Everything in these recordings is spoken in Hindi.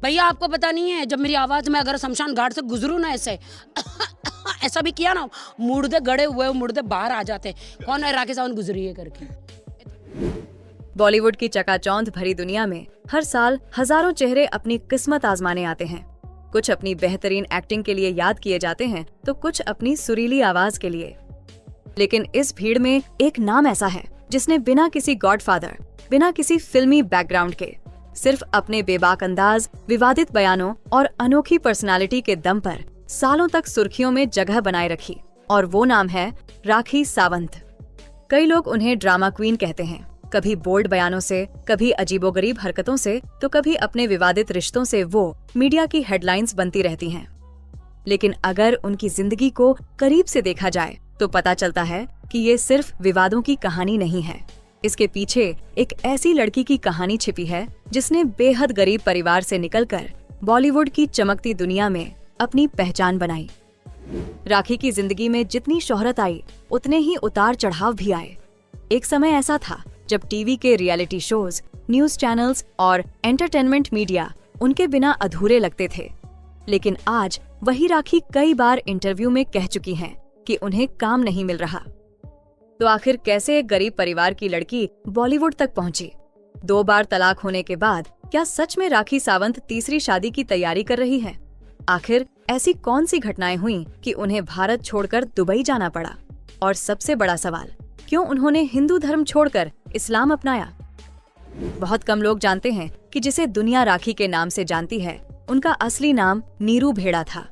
भैया आपको पता नहीं है, जब मेरी आवाज़ में अगर शमशान घाट से गुजरूँ ना ऐसे ऐसा भी किया ना, मुर्दे गड़े हुए मुर्दे बाहर आ जाते। कौन है राखी सावंत गुजरी है करके। बॉलीवुड की चकाचौंध भरी दुनिया में हर साल हजारों चेहरे अपनी किस्मत आजमाने आते हैं। कुछ अपनी बेहतरीन एक्टिंग के लिए याद किए जाते हैं तो कुछ अपनी सुरीली आवाज के लिए। लेकिन इस भीड़ में एक नाम ऐसा है जिसने बिना किसी गॉडफादर, बिना किसी फिल्मी बैकग्राउंड के, सिर्फ अपने बेबाक अंदाज, विवादित बयानों और अनोखी पर्सनालिटी के दम पर सालों तक सुर्खियों में जगह बनाए रखी, और वो नाम है राखी सावंत। कई लोग उन्हें ड्रामा क्वीन कहते हैं, कभी बोल्ड बयानों से, कभी अजीबोगरीब हरकतों से, तो कभी अपने विवादित रिश्तों से वो मीडिया की हेडलाइंस बनती रहती हैं। लेकिन अगर उनकी जिंदगी को करीब से देखा जाए तो पता चलता है कि ये सिर्फ विवादों की कहानी नहीं है। इसके पीछे एक ऐसी लड़की की कहानी छिपी है जिसने बेहद गरीब परिवार से निकलकर बॉलीवुड की चमकती दुनिया में अपनी पहचान बनाई। राखी की जिंदगी में जितनी शोहरत आई उतने ही उतार चढ़ाव भी आए। एक समय ऐसा था जब टीवी के रियलिटी शोज, न्यूज चैनल्स और एंटरटेनमेंट मीडिया उनके बिना अधूरे लगते थे। लेकिन आज वही राखी कई बार इंटरव्यू में कह चुकी हैं कि उन्हें काम नहीं मिल रहा। तो आखिर कैसे एक गरीब परिवार की लड़की बॉलीवुड तक पहुंची? 2 बार तलाक होने के बाद क्या सच में राखी सावंत तीसरी शादी की तैयारी कर रही है? आखिर ऐसी कौन सी घटनाएं हुई कि उन्हें भारत छोड़कर दुबई जाना पड़ा? और सबसे बड़ा सवाल, क्यों उन्होंने हिंदू धर्म छोड़कर इस्लाम अपनाया? बहुत कम लोग जानते हैं कि जिसे दुनिया राखी के नाम से जानती है, उनका असली नाम नीरू भेड़ा था।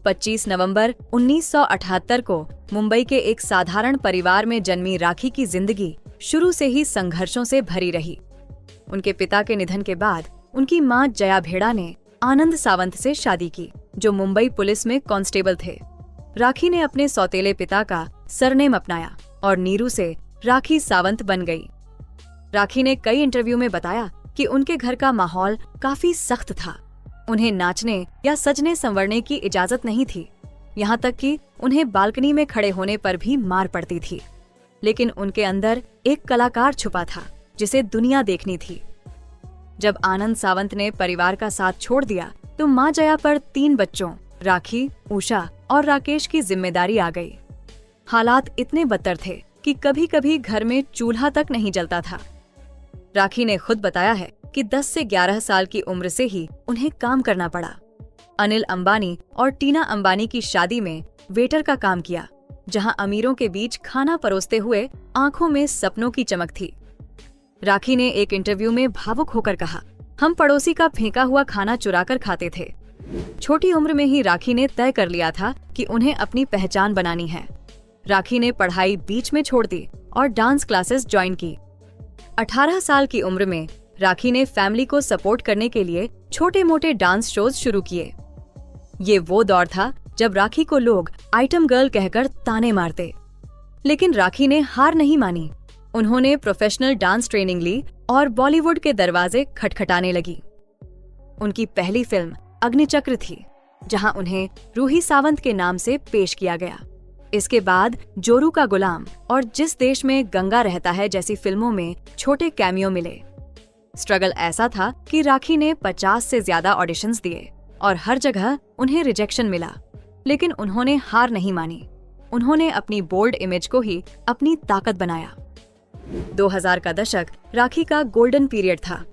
25 नवंबर 1978 को मुंबई के एक साधारण परिवार में जन्मी राखी की जिंदगी शुरू से ही संघर्षों से भरी रही। उनके पिता के निधन के बाद उनकी मां जया भेड़ा ने आनंद सावंत से शादी की, जो मुंबई पुलिस में कांस्टेबल थे। राखी ने अपने सौतेले पिता का सरनेम अपनाया और नीरू से राखी सावंत बन गई। राखी ने कई इंटरव्यू में बताया कि उनके घर का माहौल काफी सख्त था। उन्हें नाचने या सजने संवरने की इजाजत नहीं थी, यहाँ तक कि उन्हें बालकनी में खड़े होने पर भी मार पड़ती थी। लेकिन उनके अंदर एक कलाकार छुपा था जिसे दुनिया देखनी थी। जब आनंद सावंत ने परिवार का साथ छोड़ दिया तो मां जया पर 3 बच्चों राखी, उषा और राकेश की जिम्मेदारी आ गई। हालात इतने बदतर थे कि कभी कभी घर में चूल्हा तक नहीं जलता था। राखी ने खुद बताया है कि 10 से 11 साल की उम्र से ही उन्हें काम करना पड़ा। अनिल अंबानी और टीना अंबानी की शादी में वेटर का काम किया, जहां अमीरों के बीच खाना परोसते हुए आंखों में सपनों की चमक थी। राखी ने एक इंटरव्यू में भावुक होकर कहा, हम पड़ोसी का फेंका हुआ खाना चुराकर खाते थे। छोटी उम्र में ही राखी ने तय कर लिया था कि उन्हें अपनी पहचान बनानी है। राखी ने पढ़ाई बीच में छोड़ दी और डांस क्लासेस ज्वाइन की। 18 साल की उम्र में राखी ने फैमिली को सपोर्ट करने के लिए छोटे मोटे डांस शोज शुरू किए। ये वो दौर था जब राखी को लोग आइटम गर्ल कहकर ताने मारते। लेकिन राखी ने हार नहीं मानी। उन्होंने प्रोफेशनल डांस ट्रेनिंग ली और बॉलीवुड के दरवाजे खटखटाने लगी। उनकी पहली फिल्म अग्निचक्र थी, जहां उन्हें रूही सावंत के नाम से पेश किया गया। इसके बाद जोरू का गुलाम और जिस देश में गंगा रहता है जैसी फिल्मों में छोटे कैमियो मिले। स्ट्रगल ऐसा था कि राखी ने 50 से ज्यादा ऑडिशंस दिए और हर जगह उन्हें रिजेक्शन मिला। लेकिन उन्होंने हार नहीं मानी। उन्होंने अपनी बोल्ड इमेज को ही अपनी ताकत बनाया। 2000 का दशक राखी का गोल्डन पीरियड था।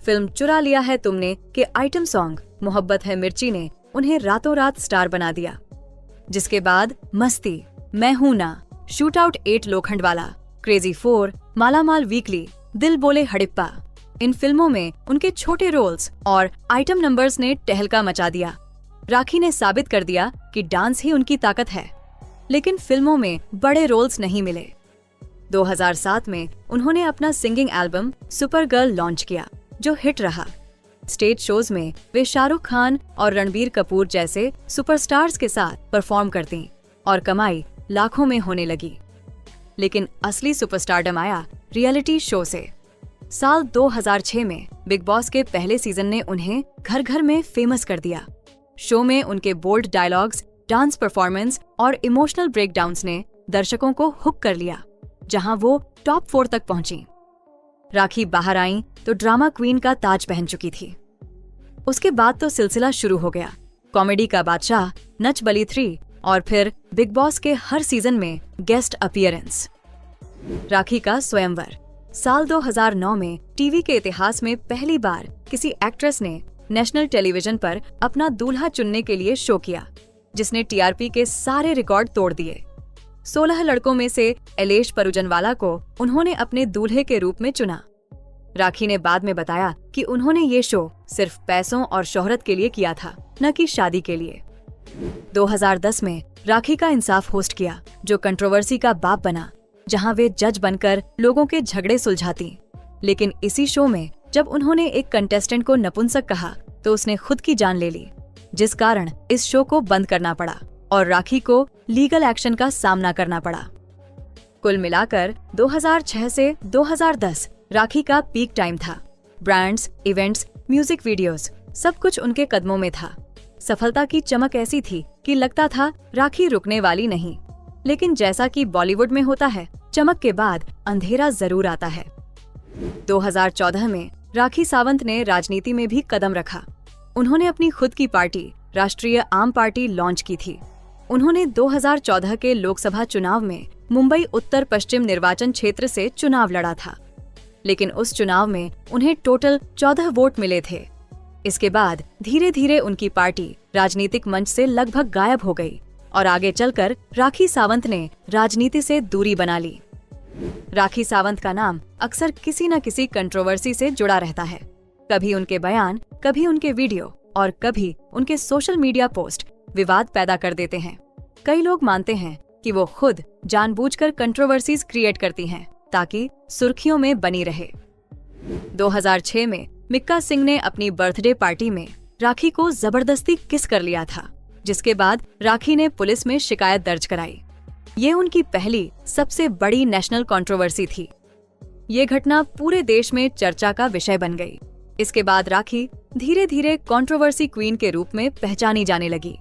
फिल्म चुरा लिया है तुमने के आइटम सॉन्ग मोहब्बत है मिर्ची ने उन्हें रातों रात स्टार बना दिया। जिसके बाद मस्ती, मैं हूं ना, शूट आउट 8 लोखंडवाला, क्रेजी 4, मालामाल वीकली, दिल बोले हड़िप्पा, इन फिल्मों में उनके छोटे रोल्स और आइटम नंबर्स ने टहलका मचा दिया। राखी ने साबित कर दिया कि डांस ही उनकी ताकत है। लेकिन फिल्मों में बड़े रोल्स नहीं मिले। 2007 में उन्होंने अपना singing album super girl launch किया, जो हिट रहा। स्टेज शोज में वे शाहरुख खान और रणबीर कपूर जैसे सुपरस्टार्स के साथ परफॉर्म करती और कमाई लाखों में होने लगी। लेकिन असली सुपरस्टारडम आया रियलिटी शो से। साल 2006 में बिग बॉस के पहले सीजन ने उन्हें घर घर में फेमस कर दिया। शो में उनके बोल्ड डायलॉग्स, डांस परफॉर्मेंस और इमोशनल ब्रेकडाउन्स ने दर्शकों को हुक कर लिया, जहां वो टॉप 4 तक पहुंची। राखी बाहर आईं तो ड्रामा क्वीन का ताज पहन चुकी थी। उसके बाद तो सिलसिला शुरू हो गया। कॉमेडी का बादशाह, नच बली 3 और फिर बिग बॉस के हर सीजन में गेस्ट अपीयरेंस। राखी का स्वयंवर। साल 2009 में टीवी के इतिहास में पहली बार किसी एक्ट्रेस ने नेशनल टेलीविजन पर अपना दूल्हा चुनने के लिए शो किया, जिसने टीआरपी के सारे रिकॉर्ड तोड़ दिए। 16 लड़कों में से एलेश परुजनवाला को उन्होंने अपने दूल्हे के रूप में चुना। राखी ने बाद में बताया कि उन्होंने ये शो सिर्फ पैसों और शोहरत के लिए किया था, न कि शादी के लिए। 2010 में राखी का इंसाफ होस्ट किया, जो कंट्रोवर्सी का बाप बना, जहां वे जज बनकर लोगों के झगड़े सुलझाती। लेकिन इसी शो में जब उन्होंने एक कंटेस्टेंट को नपुंसक कहा तो उसने खुद की जान ले ली, जिस कारण इस शो को बंद करना पड़ा और राखी को लीगल एक्शन का सामना करना पड़ा। कुल मिलाकर 2006 से 2010 राखी का पीक टाइम था। ब्रांड्स, इवेंट्स, म्यूजिक वीडियोस, सब कुछ उनके कदमों में था। सफलता की चमक ऐसी थी कि लगता था राखी रुकने वाली नहीं। लेकिन जैसा कि बॉलीवुड में होता है, चमक के बाद अंधेरा जरूर आता है। 2014 में राखी सावंत ने राजनीति में भी कदम रखा। उन्होंने अपनी खुद की पार्टी राष्ट्रीय आम पार्टी लॉन्च की थी। उन्होंने 2014 के लोकसभा चुनाव में मुंबई उत्तर पश्चिम निर्वाचन क्षेत्र से चुनाव लड़ा था, लेकिन उस चुनाव में उन्हें टोटल 14 वोट मिले थे। इसके बाद धीरे धीरे उनकी पार्टी राजनीतिक मंच से लगभग गायब हो गई और आगे चलकर राखी सावंत ने राजनीति से दूरी बना ली। राखी सावंत का नाम अक्सर किसी न किसी कंट्रोवर्सी से जुड़ा रहता है। कभी उनके बयान, कभी उनके वीडियो और कभी उनके सोशल मीडिया पोस्ट विवाद पैदा कर देते हैं। कई लोग मानते हैं कि वो खुद जानबूझकर कंट्रोवर्सीज क्रिएट करती हैं ताकि सुर्खियों में बनी रहे। 2006 में मिक्का सिंह ने अपनी बर्थडे पार्टी में राखी को जबरदस्ती किस कर लिया था, जिसके बाद राखी ने पुलिस में शिकायत दर्ज कराई। ये उनकी पहली सबसे बड़ी नेशनल कंट्रोवर्सी थी। ये घटना पूरे देश में चर्चा का विषय बन गई। इसके बाद राखी धीरे धीरे कंट्रोवर्सी क्वीन के रूप में पहचानी जाने लगी।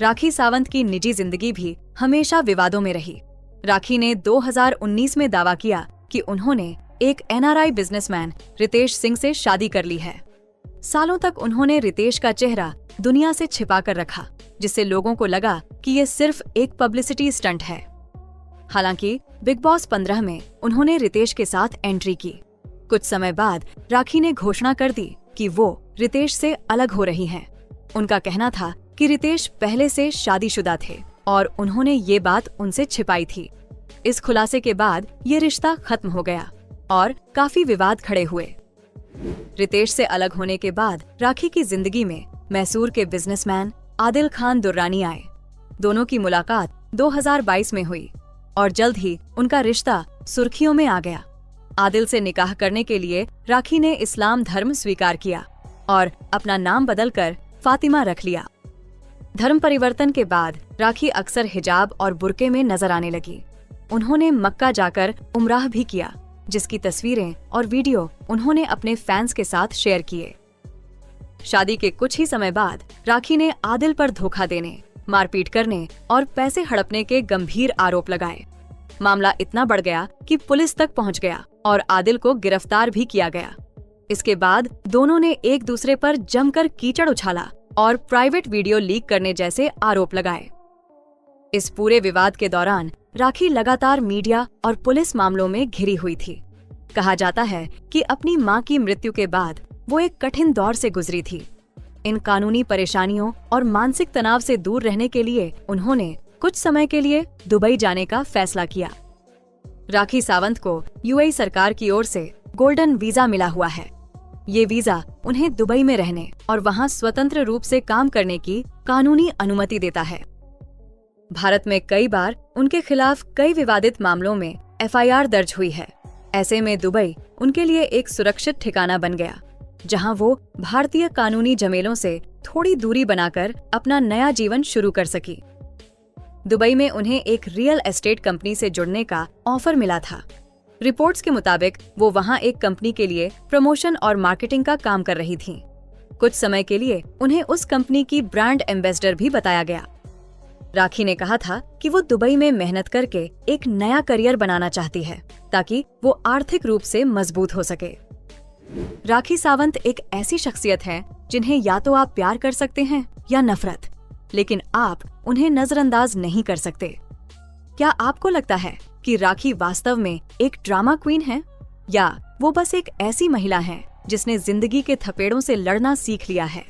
राखी सावंत की निजी जिंदगी भी हमेशा विवादों में रही। राखी ने 2019 में दावा किया कि उन्होंने एक एनआरआई बिजनेसमैन रितेश सिंह से शादी कर ली है। सालों तक उन्होंने रितेश का चेहरा दुनिया से छिपा कर रखा, जिससे लोगों को लगा कि ये सिर्फ एक पब्लिसिटी स्टंट है। हालांकि बिग बॉस 15 में उन्होंने रितेश के साथ एंट्री की। कुछ समय बाद राखी ने घोषणा कर दी कि वो रितेश से अलग हो रही हैं। उनका कहना था कि रितेश पहले से शादीशुदा थे और उन्होंने ये बात उनसे छिपाई थी। इस खुलासे के बाद ये रिश्ता खत्म हो गया और काफी विवाद खड़े हुए। रितेश से अलग होने के बाद राखी की जिंदगी में मैसूर के बिजनेसमैन आदिल खान दुर्रानी आए। दोनों की मुलाकात 2022 में हुई और जल्द ही उनका रिश्ता सुर्खियों में आ गया। आदिल से निकाह करने के लिए राखी ने इस्लाम धर्म स्वीकार किया और अपना नाम बदलकर फातिमा रख लिया। धर्म परिवर्तन के बाद राखी अक्सर हिजाब और बुर्के में नजर आने लगी। उन्होंने मक्का जाकर उम्राह भी किया, जिसकी तस्वीरें और वीडियो उन्होंने अपने फैंस के साथ शेयर किए। शादी के कुछ ही समय बाद राखी ने आदिल पर धोखा देने, मारपीट करने और पैसे हड़पने के गंभीर आरोप लगाए। मामला इतना बढ़ गया कि पुलिस तक पहुंच गया और आदिल को गिरफ्तार भी किया गया। इसके बाद दोनों ने एक दूसरे पर जमकर कीचड़ उछाला और प्राइवेट वीडियो लीक करने जैसे आरोप लगाए। इस पूरे विवाद के दौरान राखी लगातार मीडिया और पुलिस मामलों में घिरी हुई थी। कहा जाता है कि अपनी मां की मृत्यु के बाद वो एक कठिन दौर से गुजरी थी। इन कानूनी परेशानियों और मानसिक तनाव से दूर रहने के लिए उन्होंने कुछ समय के लिए दुबई जाने का फैसला किया। राखी सावंत को यूएई सरकार की ओर से गोल्डन वीजा मिला हुआ है। ये वीजा उन्हें दुबई में रहने और वहां स्वतंत्र रूप से काम करने की कानूनी अनुमति देता है। भारत में कई बार उनके खिलाफ कई विवादित मामलों में एफआईआर दर्ज हुई है। ऐसे में दुबई उनके लिए एक सुरक्षित ठिकाना बन गया, जहां वो भारतीय कानूनी झमेलों से थोड़ी दूरी बनाकर अपना नया जीवन शुरू कर सकी। दुबई में उन्हें एक रियल एस्टेट कंपनी से जुड़ने का ऑफर मिला था। रिपोर्ट्स के मुताबिक वो वहां एक कंपनी के लिए प्रमोशन और मार्केटिंग का काम कर रही थीं। कुछ समय के लिए उन्हें उस कंपनी की ब्रांड एम्बेसडर भी बताया गया। राखी ने कहा था कि वो दुबई में मेहनत करके एक नया करियर बनाना चाहती है ताकि वो आर्थिक रूप से मजबूत हो सके। राखी सावंत एक ऐसी शख्सियत है जिन्हें या तो आप प्यार कर सकते हैं या नफरत, लेकिन आप उन्हें नजरअंदाज नहीं कर सकते। क्या आपको लगता है कि राखी वास्तव में एक ड्रामा क्वीन है, या वो बस एक ऐसी महिला है जिसने जिंदगी के थपेड़ों से लड़ना सीख लिया है?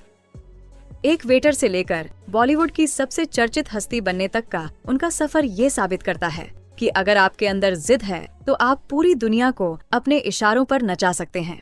एक वेटर से लेकर बॉलीवुड की सबसे चर्चित हस्ती बनने तक का उनका सफर ये साबित करता है कि अगर आपके अंदर जिद है तो आप पूरी दुनिया को अपने इशारों पर नचा सकते हैं।